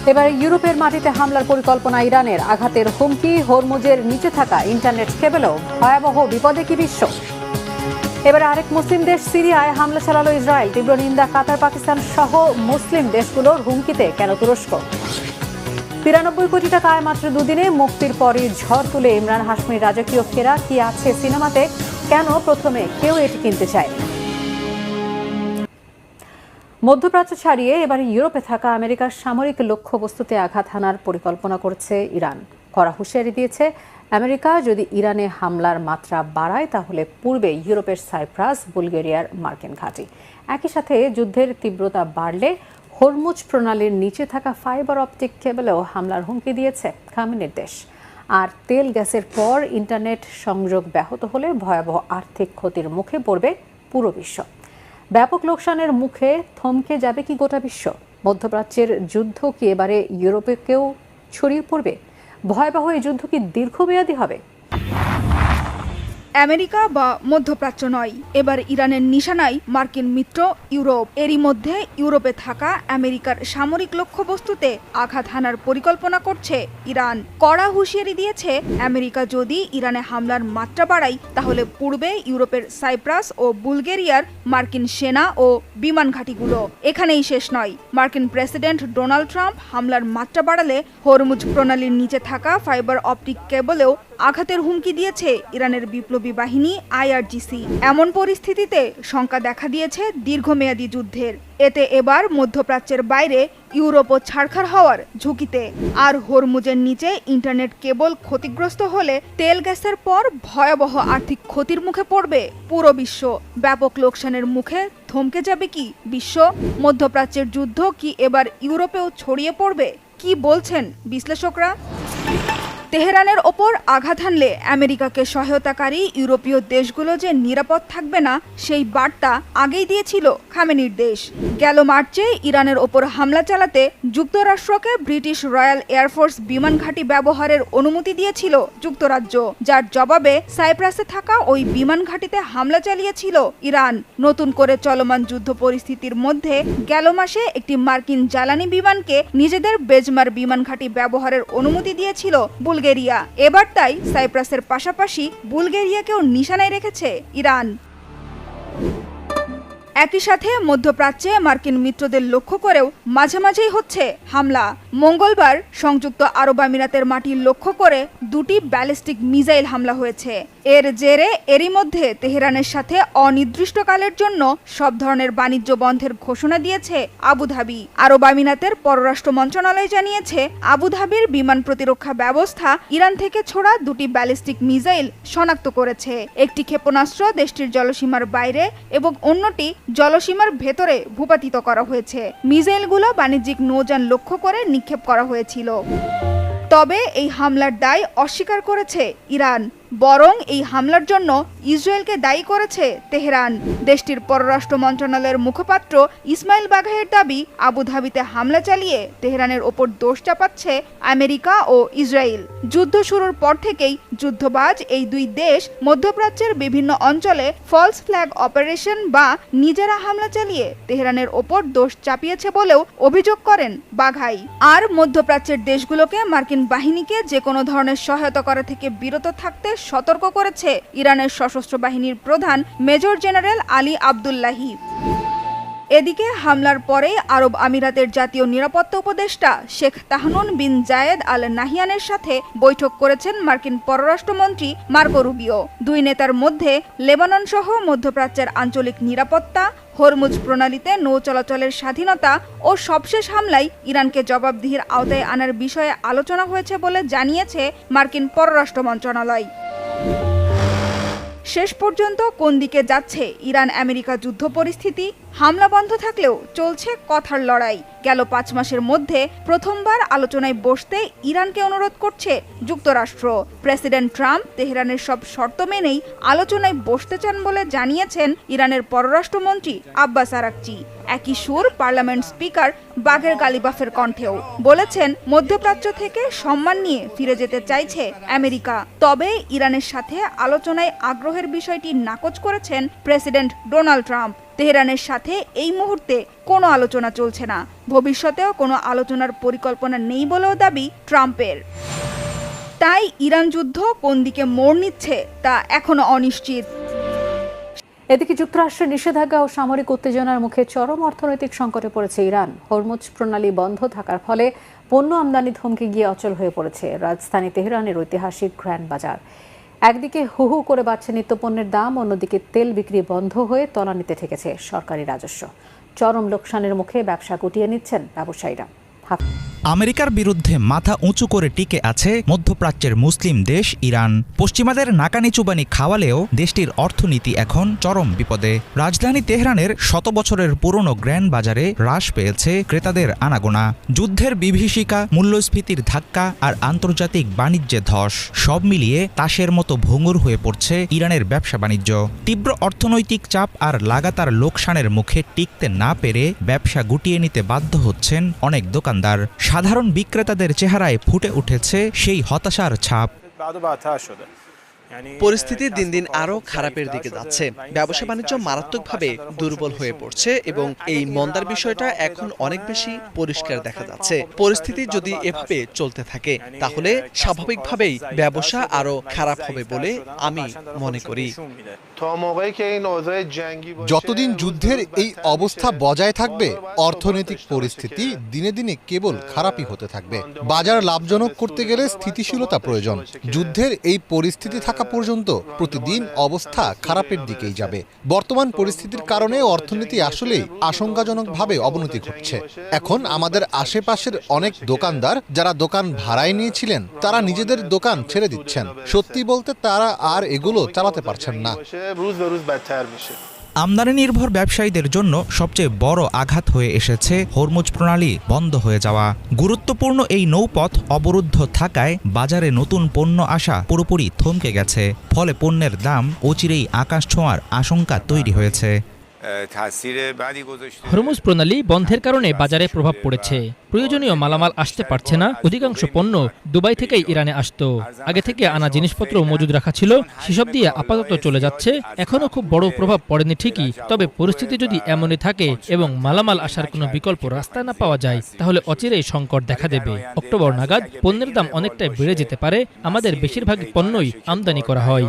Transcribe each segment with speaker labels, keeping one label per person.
Speaker 1: এবার ইউরোপের মাটিতে হামলার পরিকল্পনা ইরানের, আঘাতের হুমকি, হরমুজের নিচে থাকা ইন্টারনেট কেবলও ভয়াবহ বিপদে কি বিশ্ব। এবার আরেক মুসলিম দেশ সিরিয়ায় হামলা চালালো ইসরায়েল, তীব্র নিন্দা কাতার, পাকিস্তান সহ মুসলিম দেশগুলোর, হুমকিতে কেন তুরস্ক। ৯৩ কোটি টাকা আয় মাত্র দুদিনে, মুক্তির পরই ঝড় তুলে ইমরান হাশমির রাজকীয় ফেরা, কি আছে সিনেমাতে, কেন প্রথমে কেউ এটি কিনতে চায়। মধ্যপ্রাচ্য ছাড়িয়ে এবার ইউরোপে থাকা আমেরিকার সামরিক লক্ষ্যবস্তুতে আঘাত হানার পরিকল্পনা করছে ইরান। কড়া হুঁশিয়ারি দিয়েছে আমেরিকা, যদি ইরানে হামলার মাত্রা বাড়ায় তাহলে পূর্বে ইউরোপের সাইপ্রাস, বুলগেরিয়ার মার্কিন ঘাঁটি। একই সাথে যুদ্ধের তীব্রতা বাড়লে হরমুজ প্রণালীর নিচে থাকা ফাইবার অপটিক কেবলেও হামলার হুমকি দিয়েছে খামেনির দেশ। আর তেল গ্যাসের পর ইন্টারনেট সংযোগ ব্যাহত হলে ভয়াবহ আর্থিক ক্ষতির মুখে পড়বে পুরো বিশ্ব। ব্যাপক লোকসানের মুখে থমকে যাবে কি গোটা বিশ্ব। মধ্যপ্রাচ্যের যুদ্ধ কি এবারে ইউরোপেও ছড়িয়ে পড়বে? ভয়াবহ এই যুদ্ধ কি দীর্ঘমেয়াদী হবে?
Speaker 2: আমেরিকা বা মধ্যপ্রাচ্য নয়, এবার ইরানের নিশানায় মার্কিন মিত্র ইউরোপ। এরই মধ্যে ইউরোপে থাকা আমেরিকার সামরিক লক্ষ্যবস্তুতে আঘাত হানার পরিকল্পনা করছে ইরান। কড়া হুঁশিয়ারি দিয়েছে আমেরিকা, যদি ইরানে হামলার মাত্রা বাড়ায় তাহলে পূর্বে ইউরোপের সাইপ্রাস ও বুলগেরিয়ার মার্কিন সেনা ও বিমান ঘাঁটিগুলো। এখানেই শেষ নয়, মার্কিন প্রেসিডেন্ট ডোনাল্ড ট্রাম্প হামলার মাত্রা বাড়ালে হরমুজ প্রণালীর নিচে থাকা ফাইবার অপটিক কেবলেও আঘাতের হুমকি দিয়েছে ইরানের বিপ্লবী বাহিনী আইআরজিসি। এমন পরিস্থিতিতে শঙ্কা দেখা দিয়েছে দীর্ঘমেয়াদী যুদ্ধের। এতে এবার মধ্যপ্রাচ্যের বাইরে ইউরোপও ছাড়খাড় হওয়ার ঝুঁকিতে। আর হরমুজের নিচে ইন্টারনেট কেবল ক্ষতিগ্রস্ত হলে তেল গ্যাসের পর ভয়াবহ আর্থিক ক্ষতির মুখে পড়বে পুরো বিশ্ব। ব্যাপক লোকসানের মুখে থমকে যাবে কি বিশ্ব? মধ্যপ্রাচ্যের যুদ্ধ কি এবার ইউরোপেও ছড়িয়ে পড়বে? কি বলছেন বিশ্লেষকরা? তেহরানের ওপর আঘাত হানলে আমেরিকাকে সহায়তাকারী ইউরোপীয় দেশগুলো যে নিরাপদ থাকবে না, সেই বার্তা আগেই দিয়েছিল খামেনির দেশ। গেল মার্চে ইরানের ওপর হামলা চালাতে যুক্তরাষ্ট্রকে ব্রিটিশ রয়্যাল এয়ারফোর্স বিমান ঘাঁটি ব্যবহারের অনুমতি দিয়েছিল যুক্তরাজ্য, যার জবাবে সাইপ্রাসে থাকা ওই বিমান ঘাঁটিতে হামলা চালিয়েছিল ইরান। নতুন করে চলমান যুদ্ধ পরিস্থিতির মধ্যে গেল মাসে একটি মার্কিন জ্বালানি বিমানকে নিজেদের বেজমার বিমান ঘাঁটি ব্যবহারের অনুমতি দিয়েছিল বুলগেরিয়া। এবার তাই সাইপ্রাসের পাশাপাশি বুলগেরিয়াকেও নিশানায় রেখেছে ইরান। একই সাথে মধ্যপ্রাচ্যে মার্কিন মিত্রদের লক্ষ্য করেও মাঝে মাঝেই হচ্ছে হামলা। মঙ্গলবার সংযুক্ত আরব আমিরাতের মাটি লক্ষ্য করে দুটি ব্যালিস্টিক মিসাইল হামলা হয়েছে। এর জেরে এরই মধ্যে তেহরানের সাথে অনির্দিষ্টকালের জন্য সব ধরনের বাণিজ্য বন্ধের ঘোষণা দিয়েছে আবুধাবি। আরব আমিরাতের পররাষ্ট্র মন্ত্রণালয় জানিয়েছে, আবুধাবির বিমান প্রতিরক্ষা ব্যবস্থা ইরান থেকে ছোড়া দুটি ব্যালিস্টিক মিসাইল শনাক্ত করেছে। একটি ক্ষেপণাস্ত্র দেশটির জলসীমার বাইরে এবং অন্যটি জলসীমার ভেতরে ভূপাতিত করা হয়েছে। মিসাইলগুলো বাণিজ্যিক নৌযান লক্ষ্য করে নিক্ষেপ করা হয়েছিল। তবে এই হামলার দায় অস্বীকার করেছে ইরান, বরং এই হামলার জন্য ইসরায়েলকে দায়ী করেছে তেহরান। দেশটির পররাষ্ট্র মন্ত্রণালয়ের মুখপাত্র ইসমাইল বাঘাইয়ের দাবি, আবুধাবিতে হামলা চালিয়ে তেহরানের ওপর দোষ চাপাচ্ছে আমেরিকা ও ইসরায়েল। যুদ্ধ শুরুর পর থেকেই যুদ্ধবাজ এই দুই দেশ মধ্যপ্রাচ্যের বিভিন্ন অঞ্চলে ফলস ফ্ল্যাগ অপারেশন বা নিজেরা হামলা চালিয়ে তেহরানের ওপর দোষ চাপিয়েছে বলেও অভিযোগ করেন বাঘাই। আর মধ্যপ্রাচ্যের দেশগুলোকে মার্কিন বাহিনীকে যে কোনো ধরনের সহায়তা করা থেকে বিরত থাকতে সতর্ক করেছে ইরানের সশস্ত্র বাহিনীর প্রধান মেজর জেনারেল আলী আবদুল্লাহি। এদিকে হামলার পরে আরব আমিরাতের জাতীয় নিরাপত্তা উপদেষ্টা শেখ তাহনুন বিন জায়েদ আল নাহিয়ানের সাথে বৈঠক করেছেন মার্কিন পররাষ্ট্রমন্ত্রী মার্কো রুবিও। দুই নেতার মধ্যে লেবানন সহ মধ্যপ্রাচ্যের আঞ্চলিক নিরাপত্তা, হরমুজ প্রণালীতে নৌ চলাচলের স্বাধীনতা ও সবশেষ হামলায় ইরানকে জবাবদিহির আওতায় আনার বিষয়ে আলোচনা হয়েছে বলে জানিয়েছে মার্কিন পররাষ্ট্র মন্ত্রণালয়। শেষ পর্যন্ত কোন দিকে যাচ্ছে ইরান আমেরিকা যুদ্ধ পরিস্থিতি? হামলা বন্ধ থাকলেও চলছে কথার লড়াই। গেল 5 মাসের মধ্যে প্রথমবার আলোচনায় বসতে ইরানকে অনুরোধ করছে যুক্তরাষ্ট্র। প্রেসিডেন্ট ট্রাম্প তেহরানের সব শর্ত মেনেই আলোচনায় বসতে চান বলে জানিয়েছেন ইরানের পররাষ্ট্রমন্ত্রী আব্বাস আরাকচি। একই সুর পার্লামেন্ট স্পিকার বাগের গালিবাফের কণ্ঠেও। বলেছেন, মধ্যপ্রাচ্য থেকে সম্মান নিয়ে ফিরে যেতে চাইছে আমেরিকা। তবে ইরানের সাথে আলোচনায় আগ্রহের বিষয়টি নাকচ করেছেন প্রেসিডেন্ট ডোনাল্ড ট্রাম্প। তেহরানের সাথে এই মুহূর্তে কোনো আলোচনা চলছে না, ভবিষ্যতেও কোনো আলোচনার পরিকল্পনা নেই বলেও দাবি ট্রাম্পের। তাই ইরান যুদ্ধ কোন দিকে মোড় নিচ্ছে তা এখনো অনিশ্চিত।
Speaker 1: এদিকে যুক্তরাষ্ট্রের নিষেধাজ্ঞা ও সামরিক উত্তেজনার মুখে চরম অর্থনৈতিক সংকটে পড়েছে ইরান। হরমুজ প্রণালী বন্ধ থাকার ফলে পণ্য আমদানি থমকে গিয়ে অচল হয়ে পড়েছে রাজধানী তেহরানের ঐতিহাসিক গ্র্যান্ড বাজার। একদিকে হু হু করে বাড়ছে নিত্যপণ্যের দাম, অন্যদিকে তেল বিক্রি বন্ধ হয়ে তলানিতে ঠেকেছে সরকারি রাজস্ব। চরম লোকসানের মুখে ব্যবসা গুটিয়ে নিচ্ছেন ব্যবসায়ীরা।
Speaker 3: আমেরিকার বিরুদ্ধে মাথা উঁচু করে টিকে আছে মধ্যপ্রাচ্যের মুসলিম দেশ ইরান। পশ্চিমাদের নাকানি চুবানি খাওয়ালেও দেশটির অর্থনীতি এখন চরম বিপদে। রাজধানী তেহরানের 100 বছরের পুরনো গ্র্যান্ড বাজারে হ্রাস পেয়েছে ক্রেতাদের আনাগোনা। যুদ্ধের বিভীষিকা, মূল্যস্ফীতির ধাক্কা আর আন্তর্জাতিক বাণিজ্যে ধস সব মিলিয়ে তাসের মতো ভঙ্গুর হয়ে পড়ছে ইরানের ব্যবসা বাণিজ্য। তীব্র অর্থনৈতিক চাপ আর লাগাতার লোকসানের মুখে টিকতে না পেরে ব্যবসা গুটিয়ে নিতে বাধ্য হচ্ছেন অনেক দোকানদার। সাধারণ বিক্রেতাদের চেহারায় ফুটে উঠেছে সেই হতাশার ছাপ।
Speaker 4: পরিস্থিতি দিন দিন আরও খারাপের দিকে যাচ্ছে। ব্যবসা বাণিজ্য মারাত্মকভাবে দুর্বল হয়ে পড়ছে এবং এই মন্দার বিষয়টা এখন অনেক বেশি পরিষ্কার দেখা যাচ্ছে। পরিস্থিতি যদি এভাবে চলতে থাকে তাহলে স্বাভাবিকভাবেই ব্যবসা আরও খারাপ হবে বলে আমি মনে করি।
Speaker 5: যতদিন যুদ্ধের এই অবস্থা বজায় থাকবে, অর্থনৈতিক পরিস্থিতি দিনে দিনে কেবল খারাপই হতে থাকবে। বাজার লাভজনক করতে গেলে স্থিতিশীলতা প্রয়োজন। যুদ্ধের এই পরিস্থিতি থাকা পর্যন্ত প্রতিদিন অবস্থা খারাপের দিকেই যাবে। বর্তমান পরিস্থিতির কারণে অর্থনীতি আসলেই আশঙ্কাজনকভাবে অবনতি ঘটছে। এখন আমাদের আশেপাশের অনেক দোকানদার যারা দোকান ভাড়ায় নিয়েছিলেন তারা নিজেদের দোকান ছেড়ে দিচ্ছেন। সত্যি বলতে তারা আর এগুলো চালাতে পারছেন না।
Speaker 3: আমদানি নির্ভর ব্যবসায়ীদের জন্য সবচেয়ে বড় আঘাত হয়ে এসেছে হরমুজ প্রণালী বন্ধ হয়ে যাওয়া। গুরুত্বপূর্ণ এই নৌপথ অবরুদ্ধ থাকায় বাজারে নতুন পণ্য আসা পুরোপুরি থমকে গেছে। ফলে পণ্যের দাম অচিরেই আকাশ ছোঁয়ার আশঙ্কা তৈরি হয়েছে।
Speaker 6: হরমুজ প্রণালী বন্ধের কারণে বাজারে প্রভাব পড়েছে। প্রয়োজনীয় মালামাল আসতে পারছে না। অধিকাংশ পণ্য দুবাই থেকেই ইরানে আসতো। আগে থেকে আনা জিনিসপত্র মজুদ রাখা ছিল, সেসব দিয়ে আপাতত চলে যাচ্ছে। এখনো খুব বড় প্রভাব পড়েনি ঠিকই, তবে পরিস্থিতি যদি এমনই থাকে এবং মালামাল আসার কোনো বিকল্প রাস্তা না পাওয়া যায় তাহলে অচিরেই সংকট দেখা দেবে। অক্টোবর নাগাদ পণ্যের দাম অনেকটাই বেড়ে যেতে পারে। আমাদের বেশিরভাগ পণ্যই আমদানি করা হয়।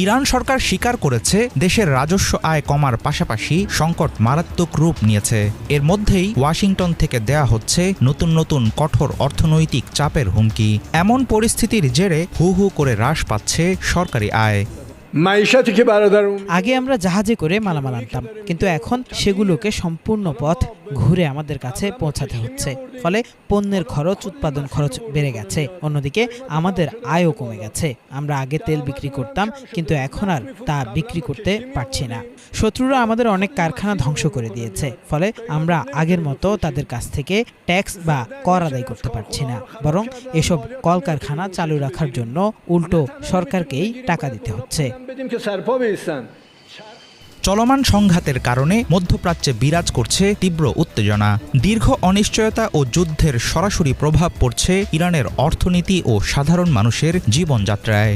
Speaker 3: ইরান সরকার স্বীকার করেছে দেশের রাজস্ব আয় কমার পাশাপাশি সংকট মারাত্মক রূপ নিয়েছে। এর মধ্যেই ওয়াশিংটন থেকে দেয়া হচ্ছে নতুন নতুন কঠোর অর্থনৈতিক চাপের হুমকি। এমন পরিস্থিতির জেরে হু হু করে হ্রাস পাচ্ছে সরকারি আয়।
Speaker 7: আগে আমরা জাহাজে করে মালামাল আনতাম, কিন্তু এখন সেগুলোকে সম্পূর্ণ পথ ঘুরে আমাদের কাছে পৌঁছাতে হচ্ছে। ফলে পণ্যের খরচ, উৎপাদন খরচ বেড়ে গেছে। অন্যদিকে আমাদের আয়ও কমে গেছে। আমরা আগে তেল বিক্রি করতাম, কিন্তু এখন আর তা বিক্রি করতে পারছি না। শত্রুরা আমাদের অনেক কারখানা ধ্বংস করে দিয়েছে। ফলে আমরা আগের মতো তাদের কাছ থেকে ট্যাক্স বা কর আদায় করতে পারছি না। বরং এসব কলকারখানা চালু রাখার জন্য উল্টো সরকারকেই টাকা দিতে হচ্ছে।
Speaker 3: চলমান সংঘাতের কারণে মধ্যপ্রাচ্যে বিরাজ করছে তীব্র উত্তেজনা। দীর্ঘ অনিশ্চয়তা ও যুদ্ধের সরাসরি প্রভাব পড়ছে ইরানের অর্থনীতি ও সাধারণ মানুষের জীবনযাত্রায়।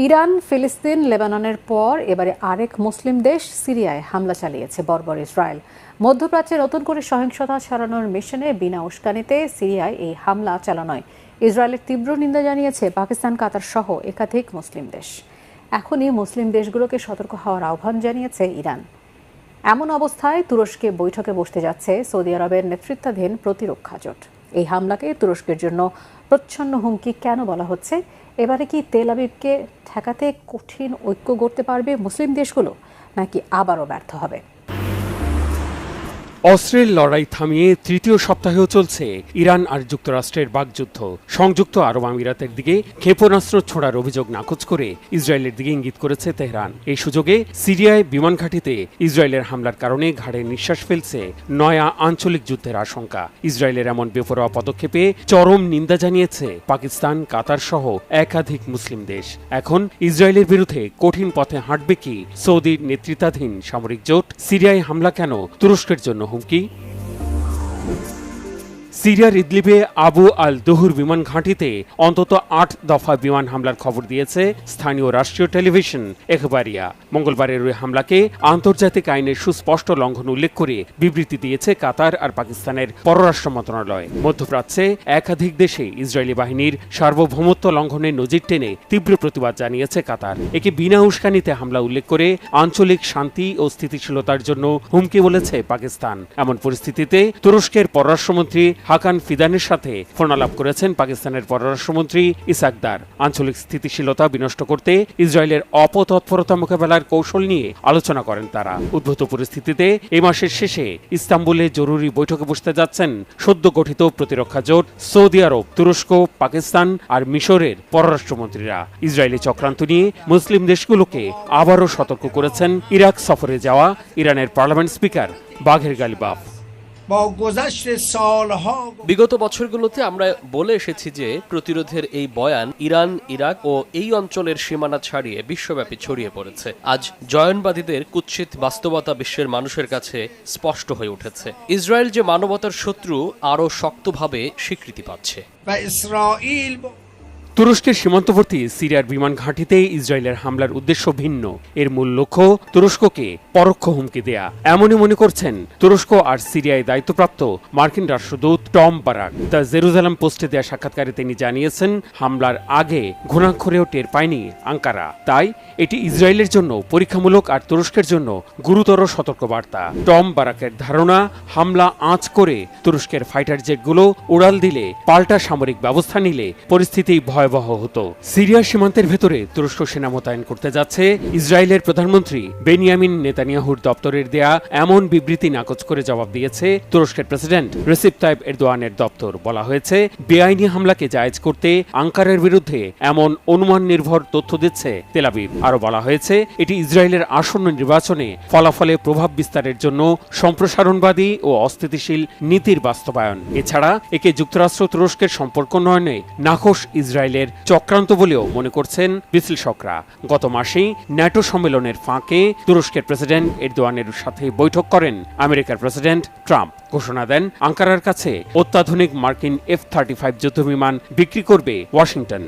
Speaker 1: ইরান, ফিলিস্তিন, লেবাননের পর এবারে আরেক মুসলিম দেশ সিরিয়ায় হামলা চালিয়েছে বর্বর ইসরায়েল। মধ্যপ্রাচ্যে নতুন করে সহিংসতা ছড়ানোর মিশনে বিনা উস্কানিতে সিরিয়ায় এই হামলা চালানোয় ইসরায়েলের তীব্র নিন্দা জানিয়েছে পাকিস্তান, কাতার সহ একাধিক মুসলিম দেশ। এখনই মুসলিম দেশগুলোকে সতর্ক হওয়ার আহ্বান জানিয়েছে ইরান। এমন অবস্থায় তুরস্কে বৈঠকে বসতে যাচ্ছে সৌদি আরবের নেতৃত্বাধীন প্রতিরক্ষা জোট। এই হামলাকে তুরস্কের জন্য প্রচ্ছন্ন হুমকি কেন বলা হচ্ছে? এবারে কি তেল আবিবকে ঠেকাতে কঠিন ঐক্য গড়তে পারবে মুসলিম দেশগুলো, নাকি আবারও ব্যর্থ হবে?
Speaker 8: অস্ত্রের লড়াই থামিয়ে তৃতীয় সপ্তাহেও চলছে ইরান আর যুক্তরাষ্ট্রের বাকযুদ্ধ। সংযুক্ত আরব আমিরাতের দিকে ক্ষেপণাস্ত্র ছোড়ার অভিযোগ নাকচ করে ইসরায়েলের দিকে ইঙ্গিত করেছে তেহরান। এই সুযোগে সিরিয়ায় বিমান ঘাঁটিতে ইসরায়েলের হামলার কারণে ঘাড়ে নিঃশ্বাস ফেলছে নয়া আঞ্চলিক যুদ্ধের আশঙ্কা। ইসরায়েলের এমন বেপরোয়া পদক্ষেপে চরম নিন্দা জানিয়েছে পাকিস্তান, কাতার সহ একাধিক মুসলিম দেশ। এখন ইসরায়েলের বিরুদ্ধে কঠিন পথে হাঁটবে কি সৌদির নেতৃত্বাধীন সামরিক জোট? সিরিয়ায় হামলা কেন তুরস্কের জন্য হুমকি? সিরিয়ার ইদলিবে আবু আল দুহুর বিমান ঘাঁটিতে অন্তত ৮ দফা বিমান হামলার খবর দিয়েছে স্থানীয় রাষ্ট্রীয় টেলিভিশন এখবারিয়া। মঙ্গলবারের ওই হামলাকে আন্তর্জাতিক আইনের সুস্পষ্ট লঙ্ঘন উল্লেখ করে বিবৃতি দিয়েছে কাতার আর পাকিস্তানের পররাষ্ট্র মন্ত্রণালয়। মধ্যপ্রাচ্যে একাধিক দেশে ইসরায়েলি বাহিনীর সার্বভৌমত্ব লঙ্ঘনের নজির টেনে তীব্র প্রতিবাদ জানিয়েছে কাতার। একে বিনা উস্কানিতে হামলা উল্লেখ করে আঞ্চলিক শান্তি ও স্থিতিশীলতার জন্য হুমকি বলেছে পাকিস্তান। এমন পরিস্থিতিতে তুরস্কের পররাষ্ট্রমন্ত্রী হাকান ফিদানের সাথে ফোনালাপ করেছেন পাকিস্তানের পররাষ্ট্রমন্ত্রী ইসাকদার। আঞ্চলিক স্থিতিশীলতা বিনষ্ট করতে ইসরায়েলের অপতৎপরতা মোকাবেলার কৌশল নিয়ে আলোচনা করেন তারা। উদ্ভূত পরিস্থিতিতে এই মাসের শেষে ইস্তাম্বুলে জরুরি বৈঠকে বসতে যাচ্ছেন সদ্য গঠিত প্রতিরক্ষা জোট সৌদি আরব, তুরস্ক, পাকিস্তান আর মিশরের পররাষ্ট্রমন্ত্রীরা। ইসরায়েলি চক্রান্ত নিয়ে মুসলিম দেশগুলোকে আবারও সতর্ক করেছেন ইরাক সফরে যাওয়া ইরানের পার্লামেন্ট স্পিকার বাঘের গালিবাফ।
Speaker 9: বিগত বছরগুলোতে আমরা বলে এসেছি যে প্রতিরোধের এই বয়ান ইরান, ইরাক ও এই অঞ্চলের সীমানা ছাড়িয়ে বিশ্বব্যাপী ছড়িয়ে পড়েছে। আজ জয়নবাদীদের কুৎসিত বাস্তবতা বিশ্বের মানুষের কাছে স্পষ্ট হয়ে উঠেছে। ইসরায়েল যে মানবতার শত্রু আরও শক্তভাবে স্বীকৃতি পাচ্ছে।
Speaker 8: তুরস্কের সীমান্তবর্তী সিরিয়ার বিমান ঘাঁটিতে ইসরায়েলের হামলার উদ্দেশ্য ভিন্ন। এর মূল লক্ষ্য তুরস্ককে পরোক্ষ হুমকি দেয়া, এমনই মনে করছেন তুরস্ক আর সিরিয়ায় দায়িত্বপ্রাপ্ত মার্কিন রাষ্ট্রদূত টম বারাক। দ্য জেরুজালেম পোস্টে দেয়া সাক্ষাৎকারে তিনি জানিয়েছেন, হামলার আগে ঘুণাক্ষরেও টের পায়নি আঙ্কারা। তাই এটি ইসরায়েলের জন্য পরীক্ষামূলক আর তুরস্কের জন্য গুরুতর সতর্কবার্তা। টম বারাকের ধারণা, হামলা আঁচ করে তুরস্কের ফাইটার জেটগুলো উড়াল দিলে, পাল্টা সামরিক ব্যবস্থা নিলে পরিস্থিতি ভয়াবহ হতো। সিরিয়ার সীমান্তের ভেতরে তুরস্ক সেনা মোতায়েন করতে যাচ্ছে ইসরায়েলের প্রধানমন্ত্রী বেনিয়ামিন নেতানিয়াহুর দপ্তরের দেয়া এমন বিবৃতি নাকচ করে জবাব দিয়েছে তুরস্কের প্রেসিডেন্ট রেসিপ তাইপ এরদোয়ানের দপ্তর। বলা হয়েছে, বেআইনি হামলাকে জায়েজ করতে আঙ্কারার বিরুদ্ধে এমন অনুমান নির্ভর তথ্য দিচ্ছে তেল আবিব। আরো বলা হয়েছে, এটি ইসরায়েলের আসন্ন নির্বাচনে ফলাফলে প্রভাব বিস্তারের জন্য সম্প্রসারণবাদী ও অস্থিতিশীল নীতির বাস্তবায়ন। এছাড়া একে যুক্তরাষ্ট্র তুরস্কের সম্পর্ক উন্নয়নে নাখোশ ইসরায়েলের চক্রান্ত বলেও মনে করছেন বিশ্লেষকরা। গত মাসেই ন্যাটো সম্মেলনের ফাঁকে তুরস্কের প্রেসিডেন্ট এরদোয়ানের সাথে বৈঠক করেন আমেরিকার প্রেসিডেন্ট ট্রাম্প। ঘোষণা দেন আঙ্কারার কাছে অত্যাধুনিক মার্কিন F-35 যুদ্ধবিমান বিক্রি করবে ওয়াশিংটন।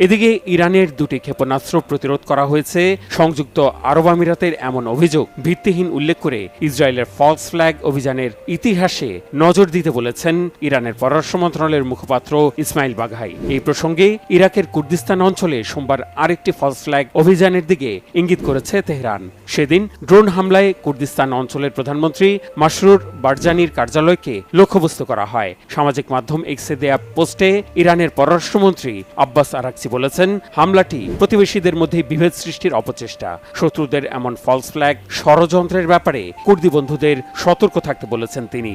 Speaker 8: এদিকে ইরানের দুটি ক্ষেপণাস্ত্র প্রতিরোধ করা হয়েছে সংযুক্ত আরব আমিরাতের এমন অভিযোগ ভিত্তিহীন উল্লেখ করে ইসরায়েলের ফলস ফ্ল্যাগ অভিযানের ইতিহাসে নজর দিতে বলেছেন ইরানের পররাষ্ট্র মন্ত্রণালয়ের মুখপাত্র ইসমাইল বাঘাই। এই প্রসঙ্গে ইরাকের কুর্দিস্তান অঞ্চলে সোমবার আরেকটি ফলস ফ্ল্যাগ অভিযানের দিকে ইঙ্গিত করেছে তেহরান। সেদিন ড্রোন হামলায় কুর্দিস্তান অঞ্চলের প্রধানমন্ত্রী মাসরুর বারজানির কার্যালয়কে লক্ষ্যবস্তু করা হয়। সামাজিক মাধ্যম এক্সে দেয়া পোস্টে ইরানের পররাষ্ট্রমন্ত্রী আব্বাস আরাকচি বলেছেন, হামলাটি প্রতিবেশীদের মধ্যে বিভেদ সৃষ্টির অপচেষ্টা। শত্রুদের এমন ফলস ফ্ল্যাগ ষড়যন্ত্রের ব্যাপারে কুর্দি বন্ধুদের সতর্ক থাকতে বলেছেন তিনি।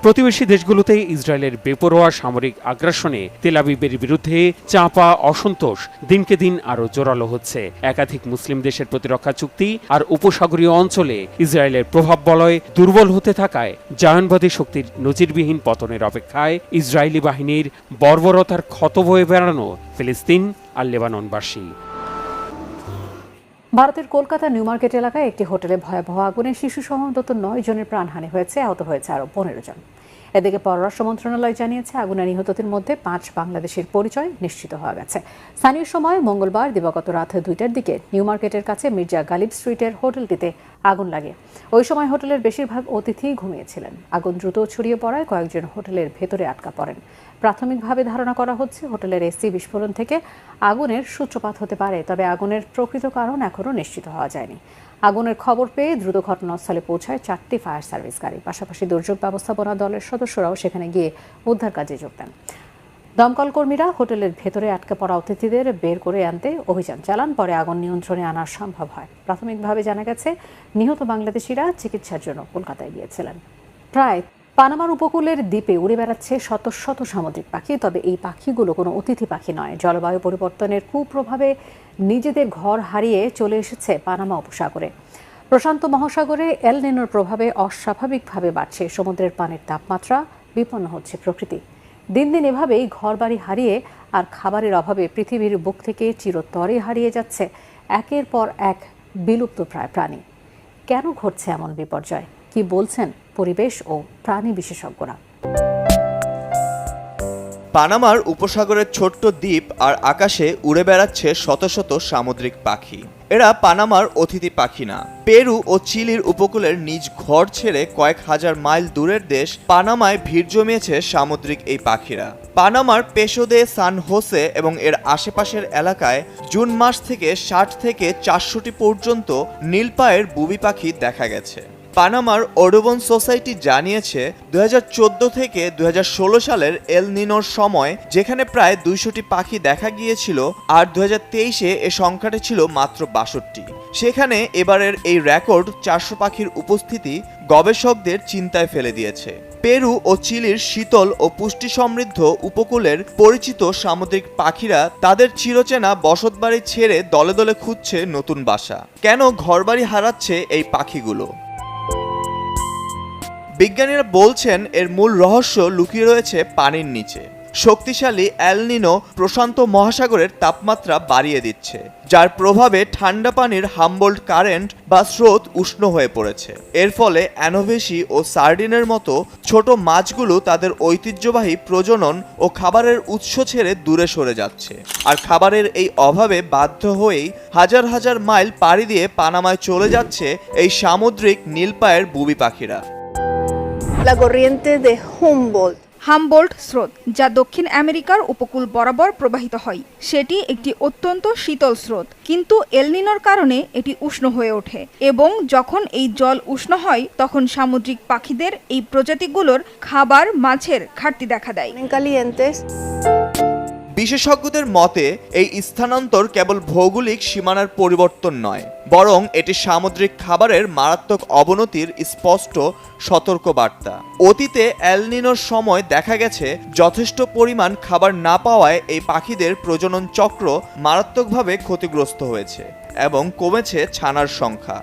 Speaker 8: প্রতিবেশী দেশগুলোতে ইসরায়েলের বেপরোয়া সামরিক আগ্রাসনে তেল আবিবের বিরুদ্ধে চাপা অসন্তোষ দিনকে দিন আরও জোরালো হচ্ছে। একাধিক মুসলিম দেশের প্রতিরক্ষা চুক্তি আর উপসাগরীয় অঞ্চলে ইসরায়েলের প্রভাব বলয় দুর্বল হতে থাকায় জায়নবাদী শক্তির নজিরবিহীন পতনের অপেক্ষায় ইসরায়েলি বাহিনীর বর্বরতার ক্ষত বয়ে বেড়ানো ফিলিস্তিন আর লেবাননবাসী।
Speaker 1: ভারতের কলকাতা নিউ মার্কেট এলাকায় একটি হোটেলে ভয়াবহ আগুনে শিশুসহ অন্তত 9 জনের প্রাণহানি হয়েছে, আহত হয়েছে আরও 15 জন। এদিকে পররাষ্ট্র মন্ত্রণালয় জানিয়েছে, আগুনে নিহতদের মধ্যে 5 বাংলাদেশের পরিচয় নিশ্চিত হওয়া গেছে। স্থানীয় সময় মঙ্গলবার দিবাগত রাত 2টার দিকে নিউ মার্কেটের কাছে মির্জা গালিব স্ট্রিটের হোটেলটিতে আগুন লাগে। ওই সময় হোটেলের বেশিরভাগ অতিথি ঘুমিয়েছিলেন। আগুন দ্রুত ছড়িয়ে পড়ায় কয়েকজন হোটেলের ভেতরে আটকা পড়েন। প্রাথমিকভাবে ধারণা করা হচ্ছে হোটেলের এসি বিস্ফোরণ থেকে আগুনের সূত্রপাত হতে পারে, তবে আগুনের প্রকৃত কারণ এখনও নিশ্চিত হওয়া যায়নি। আগুনের খবর পেয়ে দ্রুত ঘটনাস্থলে পৌঁছায় 4টি ফায়ার সার্ভিস গাড়ি। পাশাপাশি দুর্যোগ ব্যবস্থাপনা দলের সদস্যরাও সেখানে গিয়ে উদ্ধার কাজে যোগ দেন। দমকল কর্মীরা হোটেলের ভেতরে আটকে পড়া অতিথিদের বের করে আনতে অভিযান চালান। পরে আগুন নিয়ন্ত্রণে আনা সম্ভব হয়। প্রাথমিকভাবে জানা গেছে, নিহত বাংলাদেশিরা চিকিৎসার জন্য কলকাতায় গিয়েছিলেন। প্রায় পানামার উপকূলের দ্বীপে উড়ে বেড়াচ্ছে শত শত সামুদ্রিক পাখি, তবে এই পাখিগুলো কোনো অতিথি পাখি নয়। জলবায়ু পরিবর্তনের কুপ্রভাবে নিজেদের ঘর হারিয়ে চলে এসেছে পানামা উপসাগরে। প্রশান্ত মহাসাগরে এল নিনোর প্রভাবে অস্বাভাবিকভাবে বাড়ছে সমুদ্রের পানির তাপমাত্রা, বিপন্ন হচ্ছে প্রকৃতি। দিন দিন এভাবেই ঘরবাড়ি হারিয়ে আর খাবারের অভাবে পৃথিবীর বুক থেকে চিরতরে হারিয়ে যাচ্ছে একের পর এক বিলুপ্তপ্রায় প্রাণী। কেন ঘটছে এমন বিপর্যয়? কি বলছেন পরিবেশ ও প্রাণী বিশেষজ্ঞরা?
Speaker 10: পানামার উপসাগরের ছোট্ট দ্বীপ আর আকাশে উড়ে বেড়াচ্ছে শত শত সামুদ্রিক পাখি। এরা পানামার অতিথি পাখি না, পেরু ও চিলির উপকূলের নিজ ঘর ছেড়ে কয়েক হাজার মাইল দূরের দেশ পানামায় ভিড় জমিয়েছে সামুদ্রিক এই পাখিরা। পানামার পেসো দে সান হোসে এবং এর আশেপাশের এলাকায় জুন মাস থেকে ৬০ থেকে ৪০০টি পর্যন্ত নীলপায়ের বুবি পাখি দেখা গেছে। পানামার ওডোবন সোসাইটি জানিয়েছে ২০১৪ থেকে ২০১৬ সালের এল নিনোর সময় যেখানে প্রায় ২০০টি পাখি দেখা গিয়েছিল, আর ২০২৩-এ এ সংখ্যাটি ছিল মাত্র ৬২। সেখানে এবারের এই রেকর্ড ৪০০ পাখির উপস্থিতি গবেষকদের চিন্তায় ফেলে দিয়েছে। পেরু ও চিলির শীতল ও পুষ্টি সমৃদ্ধ উপকূলের পরিচিত সামুদ্রিক পাখিরা তাদের চিরচেনা বসতবাড়ি ছেড়ে দলে দলে খুঁজছে নতুন বাসা। কেন ঘরবাড়ি হারাচ্ছে এই পাখিগুলো? বিজ্ঞানীরা বলছেন এর মূল রহস্য লুকিয়ে রয়েছে পানির নিচে। শক্তিশালী এল নিনো প্রশান্ত মহাসাগরের তাপমাত্রা বাড়িয়ে দিচ্ছে, যার প্রভাবে ঠান্ডা পানির হামবোল্ট কারেন্ট বা স্রোত উষ্ণ হয়ে পড়েছে। এর ফলে অ্যানোভেসি ও সার্ডিনের মতো ছোট মাছগুলো তাদের ঐতিহ্যবাহী প্রজনন ও খাবারের উৎস ছেড়ে দূরে সরে যাচ্ছে। আর খাবারের এই অভাবে বাধ্য হয়েই হাজার হাজার মাইল পাড়ি দিয়ে পানামায় চলে যাচ্ছে এই সামুদ্রিক নীলপায়ের বুবি পাখিরা।
Speaker 11: La corriente de Humboldt
Speaker 2: Humboldt স্রোত, যা দক্ষিণ আমেরিকার উপকূল বরাবর প্রবাহিত হয়, সেটি একটি অত্যন্ত শীতল স্রোত, কিন্তু এল নিনোর কারণে এটি উষ্ণ হয়ে ওঠে এবং যখন এই জল উষ্ণ হয় তখন সামুদ্রিক পাখিদের এই প্রজাতিগুলোর খাবার মাছের ঘাটতি দেখা দেয়।
Speaker 11: calientes.
Speaker 10: বিশেষজ্ঞদের মতে এই স্থানান্তর কেবল ভৌগোলিক সীমানার পরিবর্তন নয়, বরং এটি সামুদ্রিক খাবারের মারাত্মক অবনতির স্পষ্ট সতর্কবার্তা। অতীতে এল নিনোর সময় দেখা গেছে যথেষ্ট পরিমাণ খাবার না পাওয়ায় এই পাখিদের প্রজনন চক্র মারাত্মকভাবে ক্ষতিগ্রস্ত হয়েছে এবং কমেছে ছানার সংখ্যা।